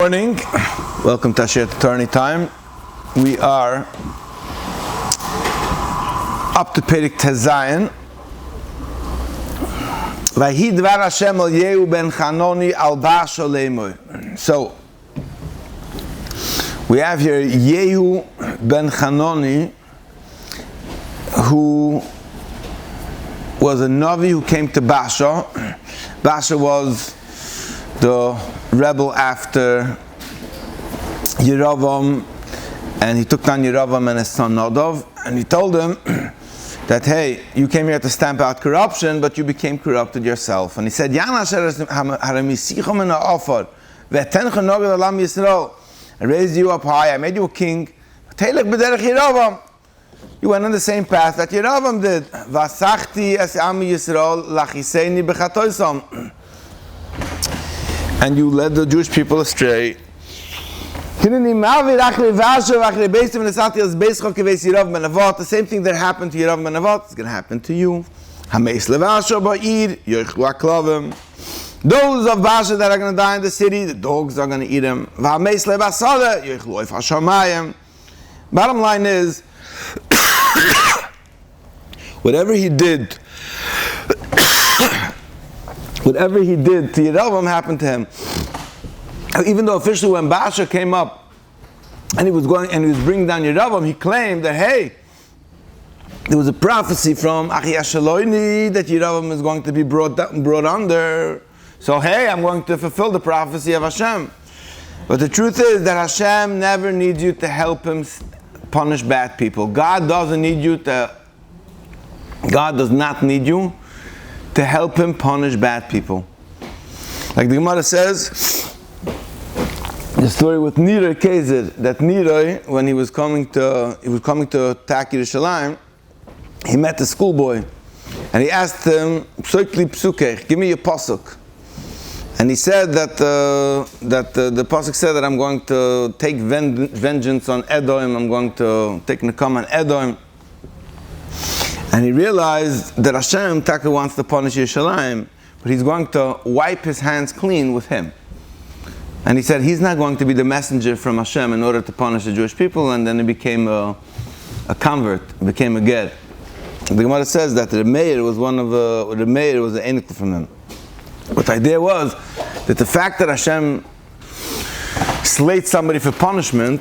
Morning, welcome to Asher Attorney Time. We are up to Perek Tezayin. Vahi dvar Hashem al Yehu ben Chanoni al Basho leimoy. So we have here Yehu ben Chanoni, who was a Navi who came to Basho. Basho was the rebel after Yeravam, and he took down Yeravam and his son Nadav, and he told him that, hey, you came here to stamp out corruption, but you became corrupted yourself. And he said, I raised you up high, I made you a king. You went on the same path that Yeravam did. And you led the Jewish people astray. The same thing that happened to Yeravam ben Nevat is going to happen to you. Those of Basha that are going to die in the city, the dogs are going to eat them. Bottom line is, whatever he did to Yeravam happened to him. Even though officially when Basha came up and he was bringing down Yeravam, he claimed that, hey, there was a prophecy from Achi Ashaloini that Yeravam is going to be brought under. So hey, I'm going to fulfill the prophecy of Hashem. But the truth is that Hashem never needs you to help him punish bad people. God does not need you to help him punish bad people. Like the Gemara says, the story with Niroi Kezer, that Niroi, when he was coming to attack Yerushalayim, he met a schoolboy, and he asked him, "Psukli psukech, give me a pasuk." And he said that the pasuk said that I'm going to take vengeance on Edom, I'm going to take Nekam on Edom. And he realized that Hashem Taka wants to punish Yerushalayim, but he's going to wipe his hands clean with him. And he said he's not going to be the messenger from Hashem in order to punish the Jewish people, and then he became a convert, became a ger. The Gemara says that the mayor was an enikl from him. But the idea was that the fact that Hashem slates somebody for punishment,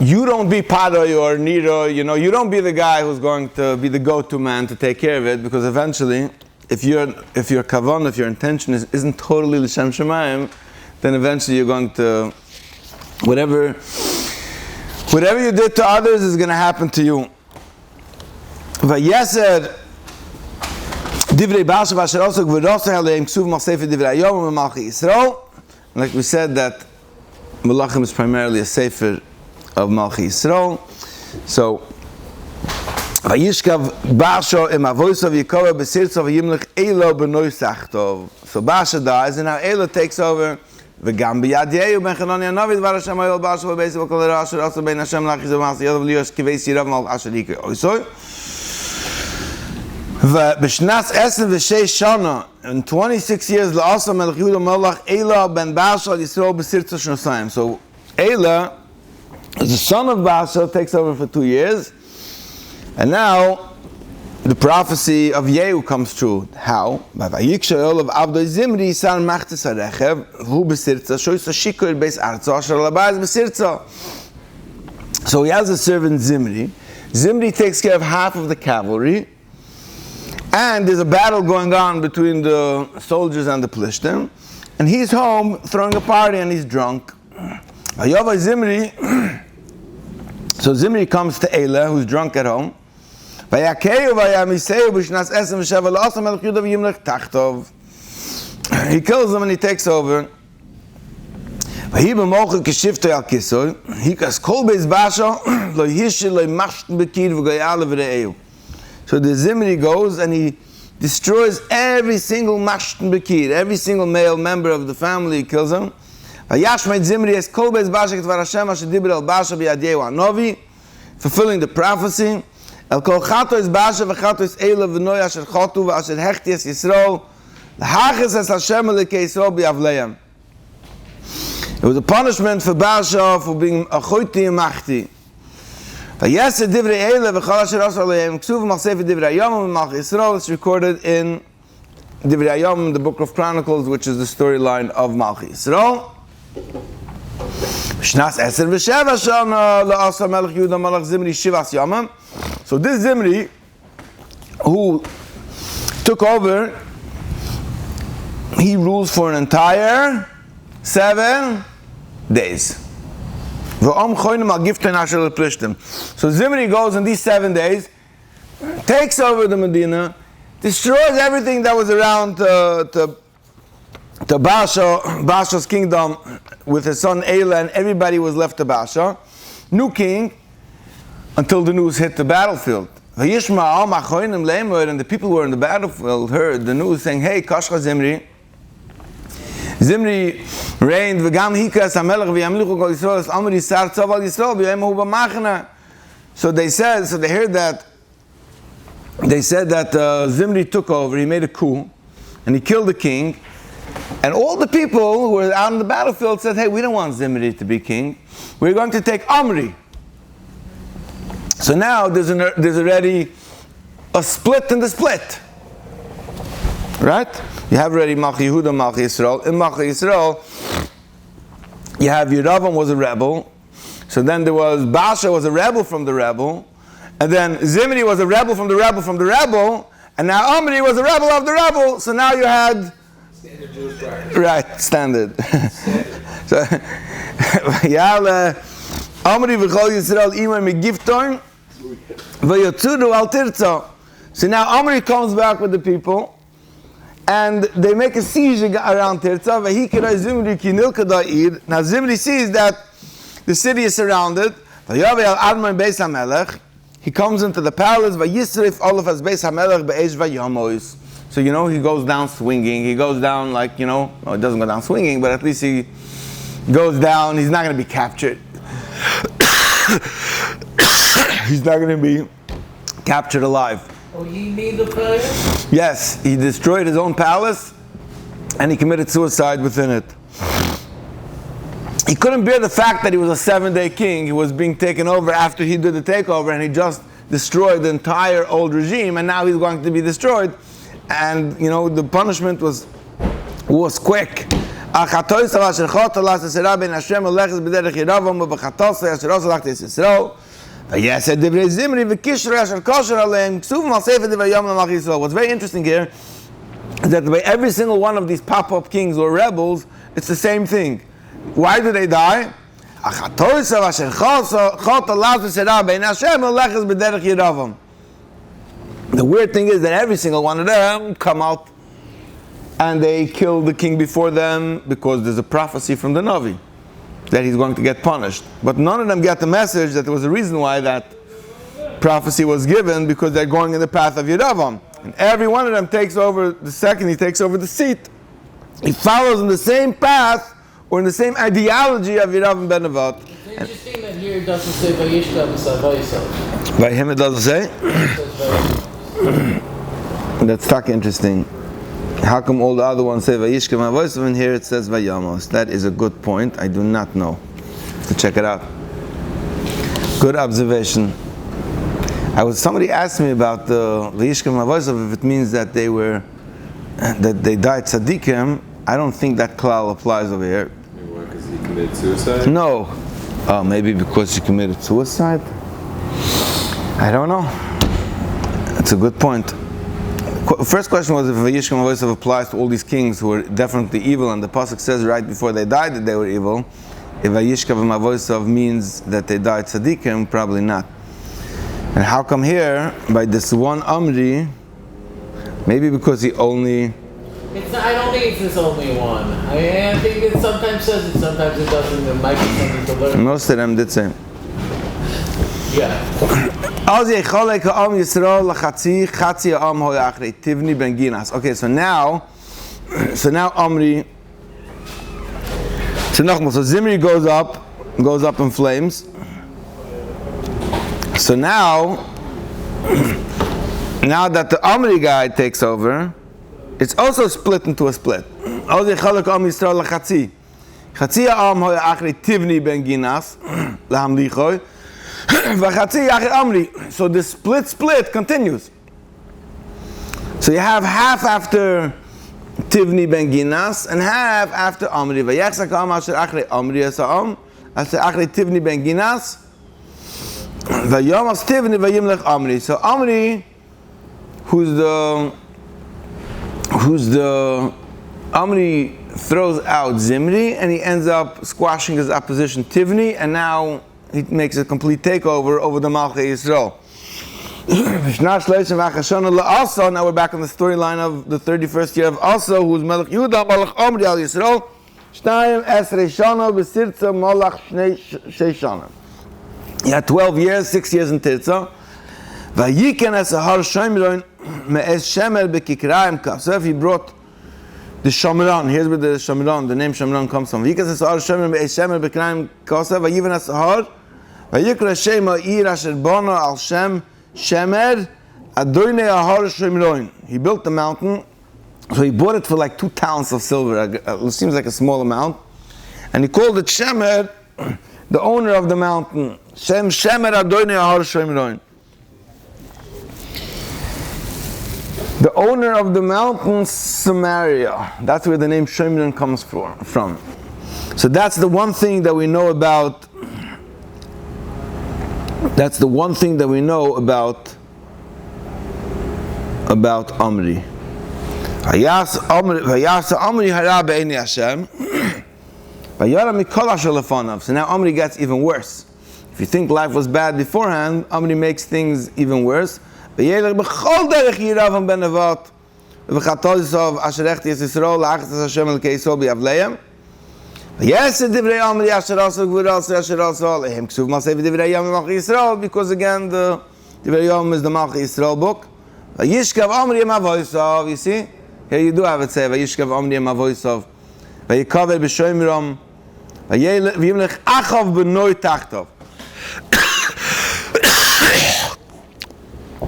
you don't be Padoi or Niro, you don't be the guy who's going to be the go-to man to take care of it, because eventually, if your kavan, if your intention isn't totally l'shem shemayim, then eventually you're going to, whatever you did to others is going to happen to you. Vayeser divrei Basha v'asher osok v'roseh aleim ksuv malsefer divrei hayom v'malchi Yisrael. Like we said, that Melachim is primarily a sefer of Malchi Yisrael. So, Vayishkav Basha im avoisav Yikova b'sirtzav v'yimlech Elo b'noi sachtov. So Basha dies, and now Elo takes over. V'gam b'yad Yehu ben Chanoni hanavi dvar Hashem hayol Basha v'beisiv v'kol hara asher asa bein Hashem lachis v'masi yadav liyos kiveis Yeravam al asher yikra oisoi. V'b'shnas esen v'sheish shana, in 26 years la'asa melech Yehuda melech Ela ben Basha al Yisrael b'sirtzav shnosayim. So Ela, the son of Basha, takes over for 2 years, and now the prophecy of Yehu comes true. How? So he has a servant Zimri. Zimri takes care of half of the cavalry, and there's a battle going on between the soldiers and the Plishtim, and he's home throwing a party and he's drunk. So Zimri comes to Ela, who's drunk at home. He kills him and he takes over. So the Zimri goes and he destroys every single mashten bekir, every single male member of the family. He kills him. Fulfilling the prophecy. El kol chato is Basha v'chato is Ela v'noi asher chotu v'asher hechti es Yisrael l'hachis es Hashem elokei Yisrael b'yavleim. It was a punishment for Baasha for being a choyti and machti. Vayesed divrei eile v'chol asher asar aleim k'suv machsefer divrei hayom v'malch Yisrael. It's recorded in Divrei Hayom, the book of Chronicles, which is the storyline of Malchi Yisrael. Shnas eser v'sheva shana la'asa melech Yehuda malach Zimri shivas yamim. So this Zimri, who took over, he rules for an entire 7 days. So Zimri goes in these 7 days, takes over the Medina, destroys everything that was around to Baasha's kingdom with his son Elah, and everybody was left to Baasha. New king, until the news hit the battlefield. And the people who were in the battlefield heard the news saying, hey, Kashcha Zimri. Zimri reigned, so they heard that. They said that Zimri took over, he made a coup, and he killed the king. And all the people who were out on the battlefield said, hey, we don't want Zimri to be king. We're going to take Omri. So now there's already a split in the split. Right? You have already Malchi Yehuda, Malchi Yisrael. In Malchi Yisrael, you have Yeravam was a rebel. So then there was Baasha was a rebel from the rebel. And then Zimri was a rebel from the rebel from the rebel. And now Omri was a rebel of the rebel. So now you had... Standard Jewish practice. Right, standard. So, Omri v'chol Yisrael imar megifton v'yotzuru al tirtza. So now Omri comes back with the people. And they make a siege around Tirza. Now Zimri sees that the city is surrounded. He comes into the palace. So he goes down swinging. He goes down like, it doesn't go down swinging, but at least he goes down. He's not going to be captured. He's not going to be captured alive. Oh, he made the fire? Yes, he destroyed his own palace and he committed suicide within it. He couldn't bear the fact that he was a 7-day king. He was being taken over after he did the takeover, and he just destroyed the entire old regime, and now he's going to be destroyed. And the punishment was quick. What's very interesting here is that by every single one of these pop-up kings or rebels, it's the same thing. Why do they die? The weird thing is that every single one of them come out and they kill the king before them because there's a prophecy from the Navi that he's going to get punished. But none of them get the message that there was a reason why that prophecy was given, because they're going in the path of Yeravam. And every one of them takes over, the second he takes over the seat, he follows in the same path or in the same ideology of Yeravam ben Nevat. It's interesting that here it doesn't say Vayishka V'Savayisav. By him it doesn't say? That's tak interesting. How come all the other ones say Vayishka V'Savayisav and here it says Vayamos? That is a good point. I do not know. To check it out. Good observation. Somebody asked me about the Vayishka V'Savayisav, if it means that they died tzaddikim. I don't think that klal applies over here. Maybe why? Because he committed suicide? No. Maybe because he committed suicide? I don't know. That's a good point. First question was if Vayishka V'Savayisav applies to all these kings who were definitely evil, and the pasuk says right before they died that they were evil. If Vayishka V'Savayisav means that they died tzaddikim, probably not. And how come here, by this one Omri, maybe because he only... I don't think it's this only one. I think it sometimes says it, sometimes it doesn't. It might be something to learn. Most of them did say. Yeah. Okay, so now Omri, so Zimri goes up in flames. So now that the Omri guy takes over, it's also split into a split. Chatzi ha'am hoya achri Tivni ben Ginas, lahamlichoi, v'chatzi achri Amri. So the split continues. So you have half after Tivni ben Ginas and half after Amri. V'yechzak ha'am asher achri Amri esa'am, asher achri Tivni ben Ginas, v'yom as Tivni v'yimlech Amri. So Amri, who's the Amri throws out Zimri and he ends up squashing his opposition Tivni, and now he makes a complete takeover over the Malchei Yisrael. Now we're back on the storyline of the 31st year of Asa, who's Melech Yehuda, Melech Amri al Yisrael. He had 12 years, 6 years in Tirza. So if he brought the Shomron, here's where the Shomron, the name Shomron comes from. He built the mountain, so he bought it for like 2 talents of silver. It seems like a small amount. And he called it Shemer, the owner of the mountain. Shemer Adoinei Ahar Shomron. The owner of the mountain, Samaria. That's where the name Shomron comes from. So that's the one thing that we know about. That's the one thing that we know about Amri. Amri hara be'einei Hashem. So now Amri gets even worse. If you think life was bad beforehand, Amri makes things even worse. V'yelech b'chol derech Yiravam ben Nevat v'chatol Yisrael asher echti es Yisrael la'achtas Hashem elkei Yisrael b'yavleim v'yesed divrei Amri asher asa gvura asher asa alehem ksuv maseh v'divrei Yom Malchei Yisrael, because again the Divrei Yom is the Malchei Yisrael book. V'yishkav Amri em avoisav, you see? Here you do have it say, V'yishkav Amri em avoisav v'yikaver b'shoimram v'yimlech achav b'noi tachtov.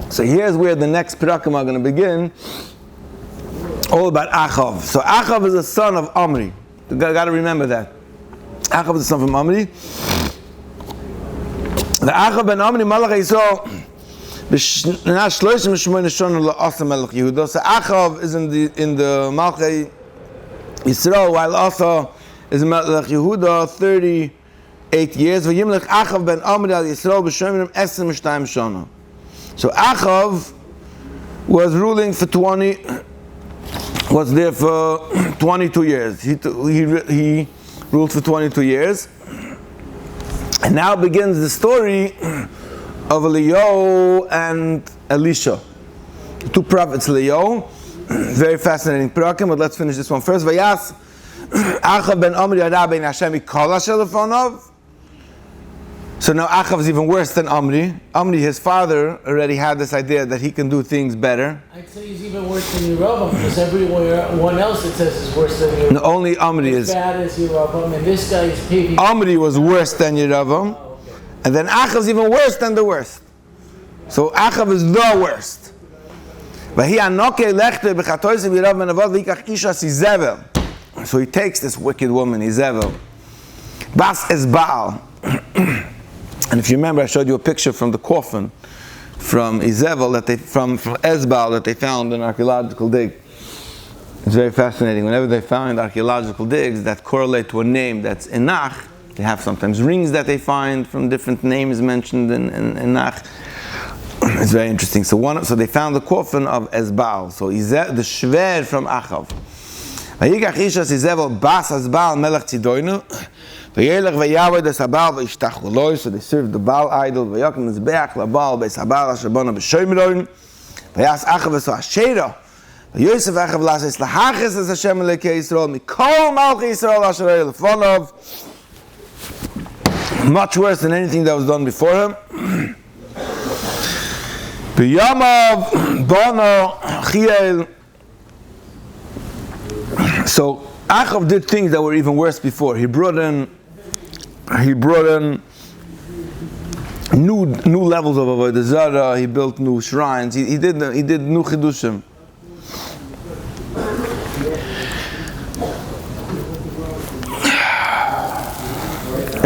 So here's where the next perakim are going to begin, all about Achav. So Achav is the son of Amri. You got to remember that. Achav is the son of Amri. The Achav ben Amri Malach Yisrael b'shnas 38 shana la'asa Melech Yehuda. So Achav is in the Malchei Yisrael, while Asa is in Melech Yehuda 38 years. V'yimlech Achav ben Amri al Yisrael b'shomrim 22 shana. So Achav was ruling for was there for 22 years. He ruled for 22 years. And now begins the story of Eliyahu and Elisha. The 2 prophets, Eliyahu. Very fascinating perakim, but let's finish this one first. Vayas Achav ben Amri hara be'einei Hashem mikol asher lefonav. So now Achav is even worse than Amri. Amri, his father, already had this idea that he can do things better. I'd say he's even worse than Yeravam, because everyone else it says is worse than Yeravam. No, only Amri is bad as Yeravam, and this guy is paving. Amri was worse than Yeravam, and then Achav is even worse than the worst. So Achav is the worst. So he takes this wicked woman, Izebel, Bas Esbaal. And if you remember, I showed you a picture from the coffin from Izebel from Esbaal that they found in archaeological dig. It's very fascinating. Whenever they find archaeological digs that correlate to a name that's Enach, they have sometimes rings that they find from different names mentioned in Enach. It's very interesting. So they found the coffin of Esbaal. So the Shver from Achav. Vayikach Ishas Izebel Bas Esbaal Melech Tzidoinu. So they served the Baal idol. Vayakim Mizbeach LaBaal Beis Habal Asher Bona B'Shomron. Vayas Achav Eso Asherah. Vayosef Achav Lases Lahachis Es Hashem Elokei Yisrael Mikol Malchei Yisrael Asher Lefonov. Much worse than anything that was done before him. B'Yamav Bono Chiel. So Achav did things that were even worse before. He brought in new levels of Avodah Zarah. He built new shrines. He did new chidushim.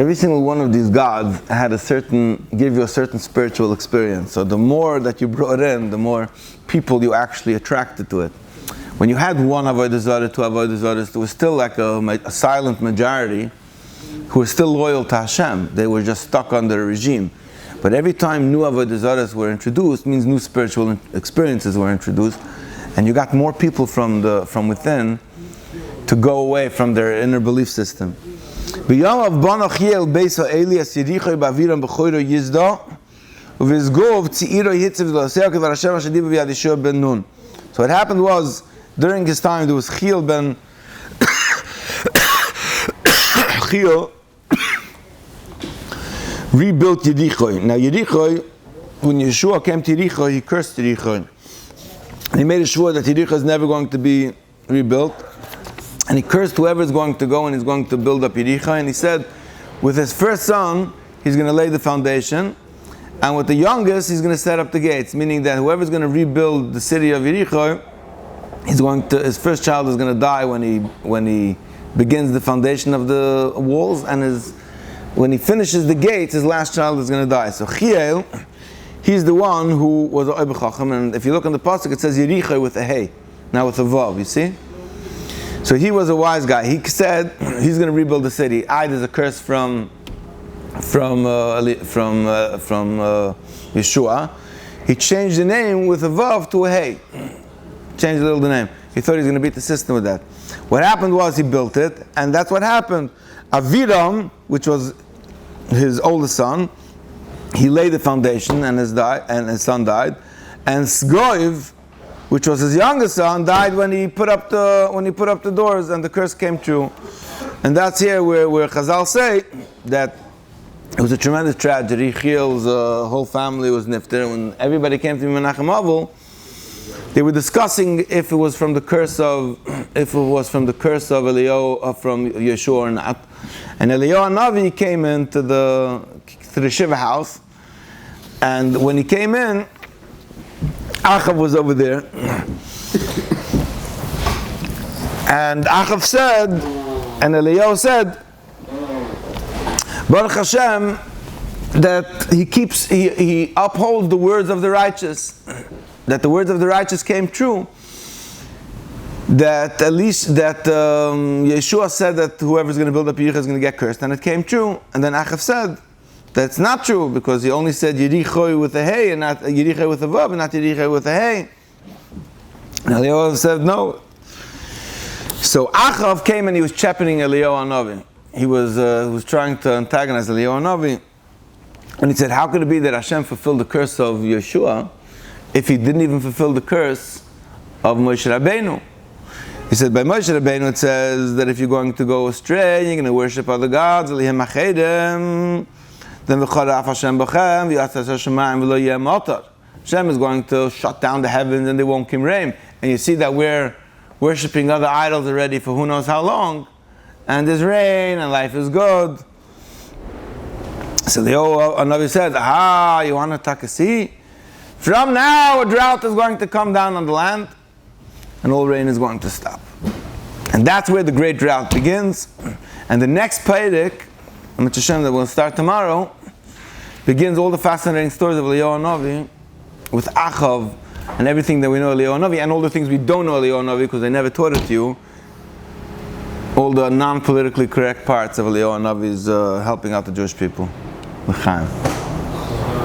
every single one of these gods had give you a certain spiritual experience. So the more that you brought in, the more people you actually attracted to it. When you had one avodah zarah, two avodah zarahs, there was still like a silent majority who were still loyal to Hashem. They were just stuck under a regime. But every time new avodah zarahs were introduced, means new spiritual experiences were introduced, and you got more people from within to go away from their inner belief system. So what happened was, during his time, there was Chiel ben Chiel rebuilt Yericho. Now Yericho, when Yeshua came to Yericho, he cursed Yericho. He made sure that Yericho is never going to be rebuilt. And he cursed whoever is going to go and is going to build up Yericho. And he said, with his first son, he's going to lay the foundation. And with the youngest, he's going to set up the gates. Meaning that whoever is going to rebuild the city of Yericho, his first child is going to die when he begins the foundation of the walls, and when he finishes the gates, his last child is going to die. So Chiel, he's the one who was a Oibeh Chacham, and if you look on the pasuk, it says Yericho with a hey, now with a vav. You see? So he was a wise guy. He said he's going to rebuild the city. There's a curse from Yeshua. He changed the name with a vav to a hey. Changed a little the name. He thought he was going to beat the system with that. What happened was he built it, and that's what happened. Aviram, which was his oldest son, he laid the foundation, and his son died. And Sgoiv, which was his youngest son, died when he put up the doors, and the curse came true. And that's here where Chazal say that it was a tremendous tragedy. Chiel's whole family was nifter. When everybody came to Menachem Avil, they were discussing if it was from the curse of Eliyahu from Yeshua or not. And Eliyahu Navi came into the Shiva house, and when he came in, Achav was over there, and Achav said, and Eliyahu said, Baruch Hashem, that he upholds the words of the righteous. That the words of the righteous came true. That at least Yeshua said that whoever's going to build up Yericho is going to get cursed, and it came true. And then Achav said that's not true, because he only said Yericho with a hey and not Yericho with a vav, and not Yericho with a hey. And Eliyahu said no. So Achav came and he was championing Eliyahu Hanavi. He was trying to antagonize Eliyahu Hanavi, and he said, how could it be that Hashem fulfilled the curse of Yeshua if he didn't even fulfill the curse of Moshe Rabbeinu? He said, by Moshe Rabbeinu it says that if you're going to go astray, you're going to worship other gods, then Hashem is going to shut down the heavens and they won't come rain. And you see that we're worshiping other idols already for who knows how long, and there's rain and life is good. So the old Navi said, you want to take a seat? From now, a drought is going to come down on the land, and all rain is going to stop. And that's where the great drought begins. And the next Perek, that will start tomorrow, begins all the fascinating stories of Eliyahu Hanavi with Achav and everything that we know of Eliyahu Hanavi, and all the things we don't know of Eliyahu Hanavi because they never taught it to you. All the non-politically correct parts of Eliyahu Hanavi's helping out the Jewish people. L'chaim.